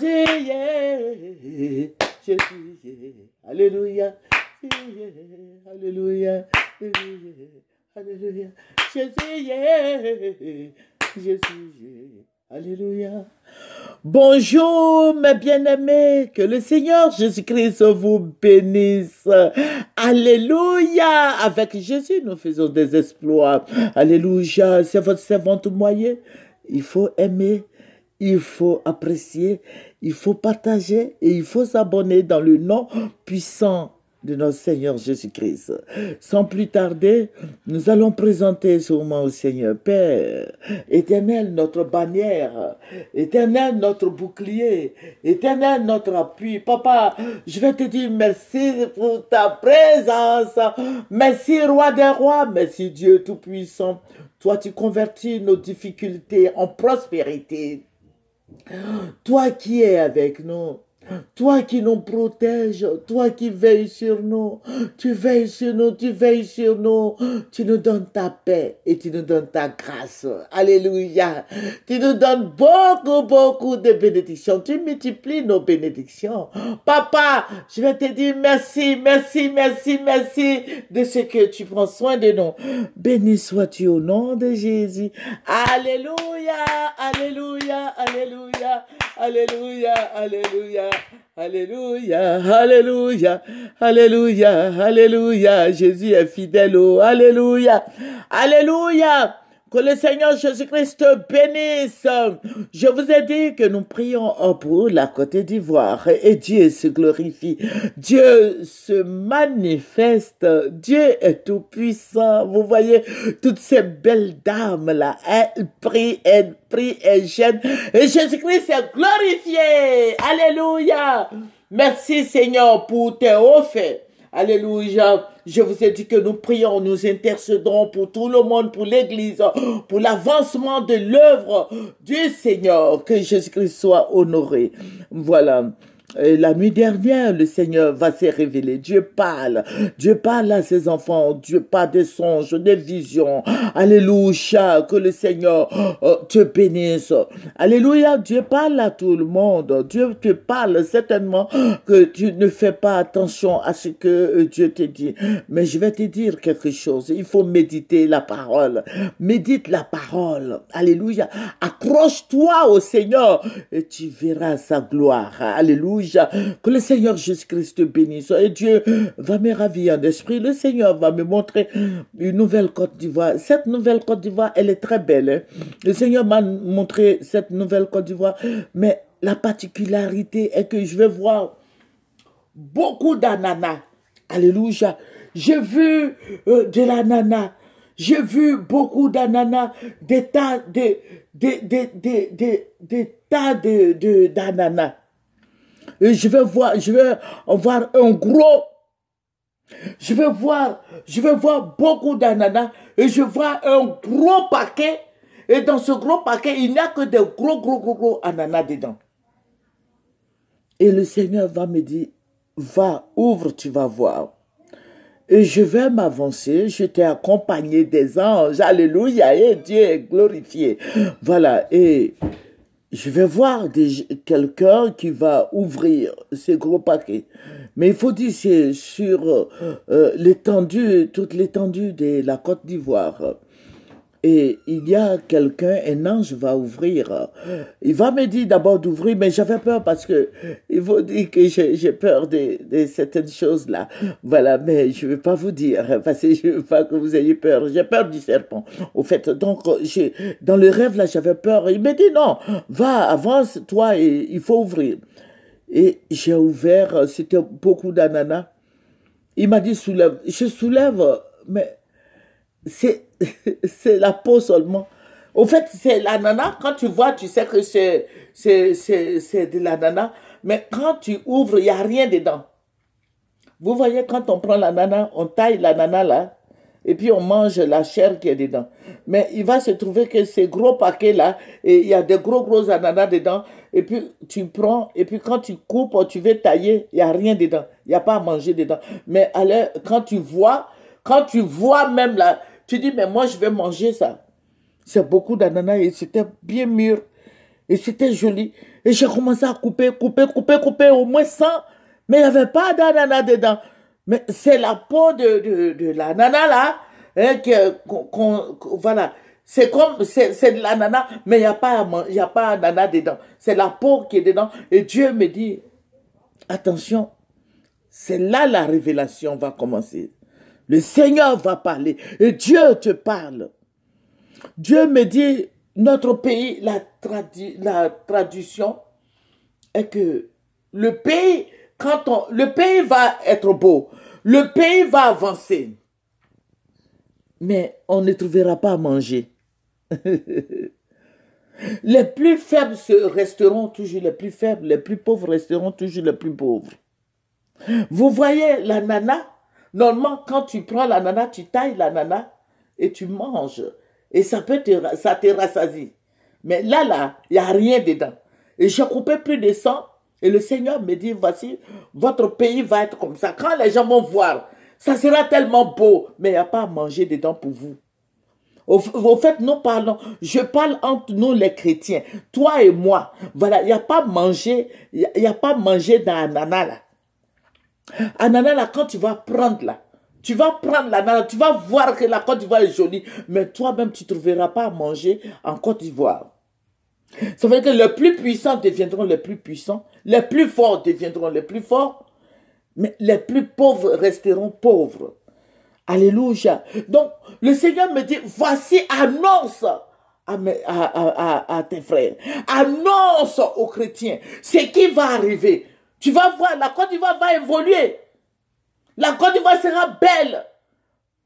Jésus, Jésus, alléluia, alléluia, alléluia, Jésus, Jésus, alléluia. Bonjour mes bien-aimés, que le Seigneur Jésus-Christ vous bénisse. Alléluia. Avec Jésus, nous faisons des exploits. Alléluia. C'est votre servante moyen. Il faut aimer, il faut apprécier, il faut partager et il faut s'abonner dans le nom puissant de notre Seigneur Jésus-Christ. Sans plus tarder, nous allons présenter sûrement au Seigneur. Père, Éternel, notre bannière, Éternel, notre bouclier, Éternel, notre appui. Papa, je vais te dire merci pour ta présence. Merci, Roi des rois. Merci, Dieu Tout-Puissant. Toi, tu convertis nos difficultés en prospérité. Toi qui es avec nous. Toi qui nous protèges, toi qui veilles sur nous, tu veilles sur nous, tu veilles sur nous, tu nous donnes ta paix et tu nous donnes ta grâce. Alléluia. Tu nous donnes beaucoup, beaucoup de bénédictions. Tu multiplies nos bénédictions. Papa, je vais te dire merci, merci, merci, merci de ce que tu prends soin de nous. Béni sois-tu au nom de Jésus. Alléluia, alléluia, alléluia, alléluia, alléluia. Alléluia, alléluia, alléluia, alléluia. Jésus est fidèle, oh, alléluia, alléluia. Que le Seigneur Jésus-Christ te bénisse. Je vous ai dit que nous prions pour la Côte d'Ivoire et Dieu se glorifie. Dieu se manifeste. Dieu est tout puissant. Vous voyez toutes ces belles dames là. Elles prient, elles gênent. Et Jésus-Christ est glorifié. Alléluia. Merci Seigneur pour tes hauts faits. Alléluia. Je vous ai dit que nous prions, nous intercédons pour tout le monde, pour l'Église, pour l'avancement de l'œuvre du Seigneur. Que Jésus-Christ soit honoré. Voilà. Et la nuit dernière, le Seigneur va se révéler. Dieu parle à ses enfants. Dieu parle des songes, des visions. Alléluia, que le Seigneur te bénisse. Alléluia, Dieu parle à tout le monde. Dieu te parle certainement que tu ne fais pas attention à ce que Dieu te dit. Mais je vais te dire quelque chose. Il faut méditer la parole. Médite la parole. Alléluia. Accroche-toi au Seigneur et tu verras sa gloire. Alléluia. Que le Seigneur Jésus-Christ te bénisse. Et Dieu va me ravir d'esprit. Le Seigneur va me montrer une nouvelle Côte d'Ivoire. Cette nouvelle Côte d'Ivoire, elle est très belle. Hein? Le Seigneur m'a montré cette nouvelle Côte d'Ivoire. Mais la particularité est que je vais voir beaucoup d'ananas. Alléluia. J'ai vu de l'ananas. J'ai vu beaucoup d'ananas, des tas d'ananas. Et je vais voir un gros, je vais voir beaucoup d'ananas et je vois un gros paquet et dans ce gros paquet, il n'y a que des gros ananas dedans. Et le Seigneur va me dire, va, ouvre, tu vas voir. Et je vais m'avancer, je t'ai accompagné des anges, alléluia, et Dieu est glorifié. Voilà, et je vais voir quelqu'un qui va ouvrir ces gros paquets. Mais il faut dire, c'est sur l'étendue, toute l'étendue de la Côte d'Ivoire. Et il y a quelqu'un, un ange va ouvrir. Il va me dire d'abord d'ouvrir, mais j'avais peur parce que il faut dire que j'ai peur de certaines choses là. Voilà, mais je ne vais pas vous dire parce que je ne veux pas que vous ayez peur. J'ai peur du serpent. Au fait, donc dans le rêve là, j'avais peur. Il m'a dit non, va, avance toi et il faut ouvrir. Et j'ai ouvert, c'était beaucoup d'ananas. Il m'a dit soulève. Je soulève, mais c'est la peau seulement. Au fait, c'est l'ananas. Quand tu vois, tu sais que c'est de l'ananas. Mais quand tu ouvres, il n'y a rien dedans. Vous voyez, quand on prend l'ananas, on taille l'ananas là, et puis on mange la chair qui est dedans. Mais il va se trouver que ces gros paquets là, et il y a des gros ananas dedans, et puis tu prends, et puis quand tu coupes, tu veux tailler, il n'y a rien dedans. Il n'y a pas à manger dedans. Mais alors, quand tu vois même là, tu dis, mais moi je vais manger ça. C'est beaucoup d'ananas et c'était bien mûr. Et c'était joli. Et j'ai commencé à couper, au moins 100. Mais il n'y avait pas d'ananas dedans. Mais c'est la peau de l'ananas là. Hein, voilà. C'est comme, c'est de l'ananas, mais il n'y a pas d'ananas dedans. C'est la peau qui est dedans. Et Dieu me dit, attention, c'est là la révélation va commencer. Le Seigneur va parler. Et Dieu te parle. Dieu me dit, notre pays, la tradition est que le pays, le pays va être beau, le pays va avancer, mais on ne trouvera pas à manger. Les plus faibles resteront toujours les plus faibles, les plus pauvres resteront toujours les plus pauvres. Vous voyez l'ananas, normalement quand tu prends l'ananas, tu tailles l'ananas et tu manges. Et ça te rassasie. Mais là, il n'y a rien dedans. Et j'ai coupé plus de 100. Et le Seigneur me dit, voici, votre pays va être comme ça. Quand les gens vont voir, ça sera tellement beau. Mais il n'y a pas à manger dedans pour vous. Au fait, nous parlons, je parle entre nous les chrétiens, toi et moi. Voilà, il n'y a pas à manger, il n'y a pas à manger dans l'ananas là. Ananas là, quand tu vas prendre là, tu vas prendre l'ananas, tu vas voir que la Côte d'Ivoire est jolie, mais toi-même, tu ne trouveras pas à manger en Côte d'Ivoire. Ça veut dire que les plus puissants deviendront les plus puissants, les plus forts deviendront les plus forts, mais les plus pauvres resteront pauvres. Alléluia. Donc, le Seigneur me dit, voici, annonce à tes frères, annonce aux chrétiens ce qui va arriver. Tu vas voir, la Côte d'Ivoire va évoluer. La Côte d'Ivoire sera belle,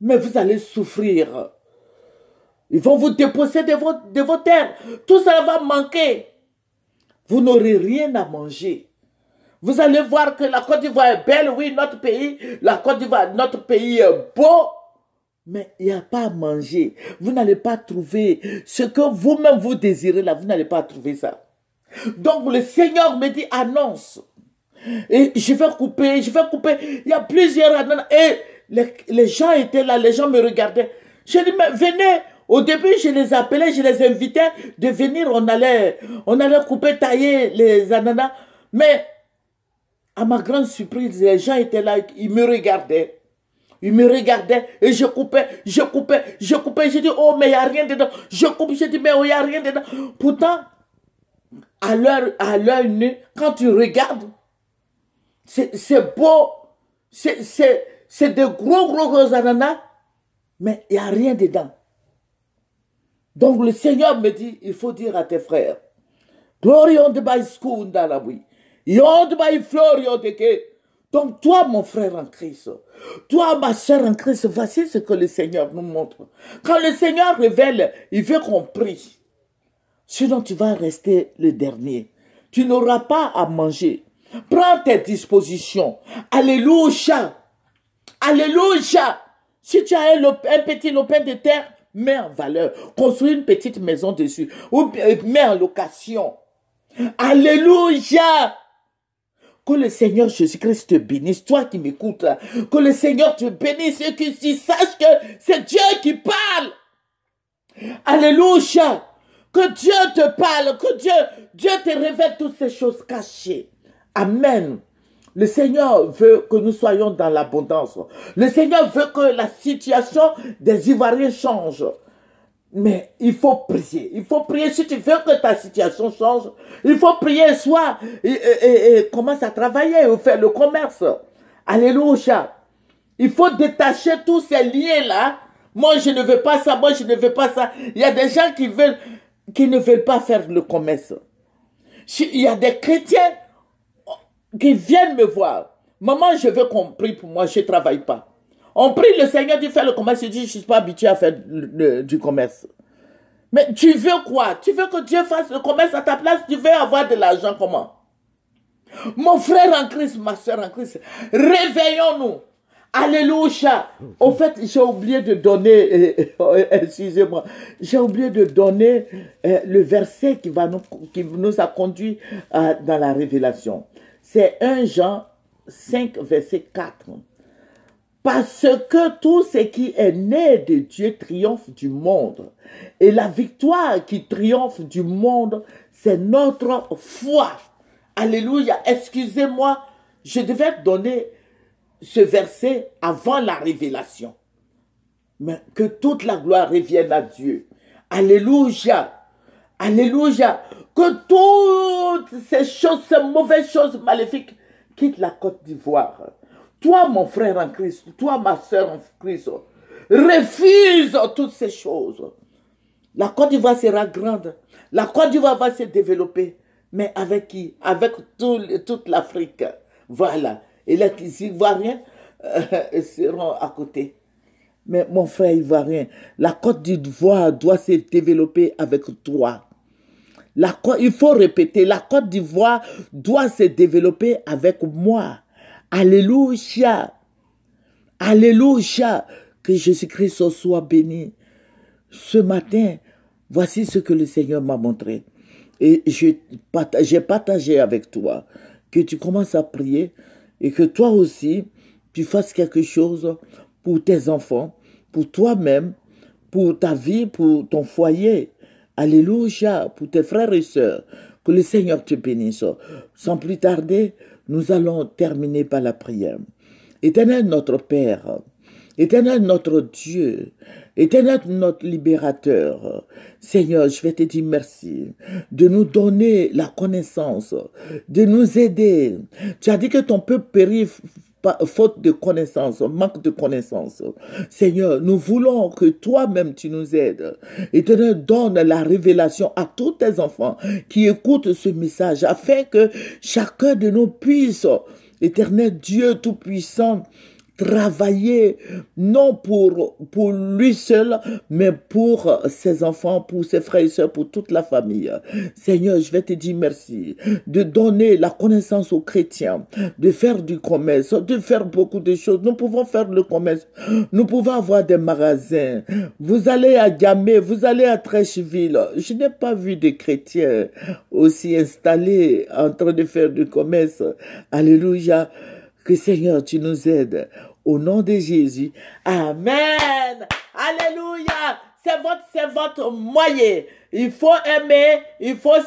mais vous allez souffrir. Ils vont vous déposséder de vos terres. Tout ça va manquer. Vous n'aurez rien à manger. Vous allez voir que la Côte d'Ivoire est belle, oui, notre pays, la Côte d'Ivoire, notre pays est beau, mais il n'y a pas à manger. Vous n'allez pas trouver ce que vous-même vous désirez là, vous n'allez pas trouver ça. Donc le Seigneur me dit, annonce. Et je vais couper. Il y a plusieurs ananas. Et les gens étaient là, les gens me regardaient. Je dis, mais venez. Au début, je les appelais, je les invitais de venir. On allait couper, tailler les ananas. Mais, à ma grande surprise, les gens étaient là, ils me regardaient. Ils me regardaient et je coupais. J'ai dit, oh, mais il n'y a rien dedans. Je coupe, j'ai dit, mais oh, il n'y a rien dedans. Pourtant, à l'œil nu, quand tu regardes, c'est beau, c'est de gros ananas, mais il n'y a rien dedans. Donc le Seigneur me dit, il faut dire à tes frères, Glorion de Baïskoun dans la bouille, Yon de Baïflorion de Ké. Donc toi, mon frère en Christ, toi, ma soeur en Christ, voici ce que le Seigneur nous montre. Quand le Seigneur révèle, il veut qu'on prie. Sinon, tu vas rester le dernier. Tu n'auras pas à manger. Prends tes dispositions. Alléluia. Alléluia. Si tu as un petit lopin de terre, mets en valeur. Construis une petite maison dessus. Ou mets en location. Alléluia. Que le Seigneur Jésus-Christ te bénisse. Toi qui m'écoutes. Que le Seigneur te bénisse et que tu saches que c'est Dieu qui parle. Alléluia. Que Dieu te parle. Que Dieu te révèle toutes ces choses cachées. Amen. Le Seigneur veut que nous soyons dans l'abondance. Le Seigneur veut que la situation des Ivoiriens change. Mais il faut prier. Il faut prier. Si tu veux que ta situation change, il faut prier. Soit et commence à travailler, faire le commerce. Alléluia. Il faut détacher tous ces liens-là. Moi, je ne veux pas ça. Moi, je ne veux pas ça. Il y a des gens qui ne veulent pas faire le commerce. Il y a des chrétiens qui viennent me voir. Maman, je veux qu'on prie pour moi, je ne travaille pas. On prie le Seigneur, tu fais le commerce, je dis, je ne suis pas habitué à faire du commerce. Mais tu veux quoi? Tu veux que Dieu fasse le commerce à ta place? Tu veux avoir de l'argent comment? Mon frère en Christ, ma soeur en Christ, réveillons-nous. Alléluia. Au fait, j'ai oublié de donner, excusez-moi, j'ai oublié de donner le verset qui nous a conduit dans la révélation. C'est 1 Jean 5, verset 4. Parce que tout ce qui est né de Dieu triomphe du monde. Et la victoire qui triomphe du monde, c'est notre foi. Alléluia. Excusez-moi, je devais donner ce verset avant la révélation. Mais que toute la gloire revienne à Dieu. Alléluia. Alléluia. Que toutes ces choses, ces mauvaises choses maléfiques quittent la Côte d'Ivoire. Toi, mon frère en Christ, toi, ma soeur en Christ, refuse toutes ces choses. La Côte d'Ivoire sera grande. La Côte d'Ivoire va se développer. Mais avec qui? Avec toute l'Afrique. Voilà. Et les Ivoiriens seront à côté. Mais mon frère ivoirien, la Côte d'Ivoire doit se développer avec toi. Il faut répéter, la Côte d'Ivoire doit se développer avec moi. Alléluia. Alléluia. Que Jésus-Christ soit béni. Ce matin, voici ce que le Seigneur m'a montré. Et j'ai partagé avec toi. Que tu commences à prier et que toi aussi, tu fasses quelque chose pour tes enfants, pour toi-même, pour ta vie, pour ton foyer. Alléluia, pour tes frères et sœurs. Que le Seigneur te bénisse. Sans plus tarder, nous allons terminer par la prière. Éternel notre Père, Éternel notre Dieu, Éternel notre libérateur, Seigneur, je vais te dire merci de nous donner la connaissance, de nous aider. Tu as dit que ton peuple périt faute de connaissance, manque de connaissance. Seigneur, nous voulons que toi-même tu nous aides et te donne la révélation à tous tes enfants qui écoutent ce message afin que chacun de nous puisse, Éternel Dieu Tout-Puissant, travailler non pour lui seul, mais pour ses enfants, pour ses frères et sœurs, pour toute la famille. Seigneur, je vais te dire merci de donner la connaissance aux chrétiens, de faire du commerce, de faire beaucoup de choses. Nous pouvons faire le commerce, nous pouvons avoir des magasins. Vous allez à Gamay, vous allez à Trècheville. Je n'ai pas vu de chrétiens aussi installés en train de faire du commerce. Alléluia. Que Seigneur, tu nous aides. Au nom de Jésus. Amen. Alléluia. C'est votre moyen. Il faut aimer, il faut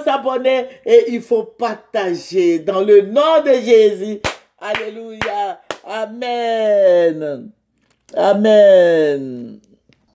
s'abonner et il faut partager. Dans le nom de Jésus. Alléluia. Amen. Amen.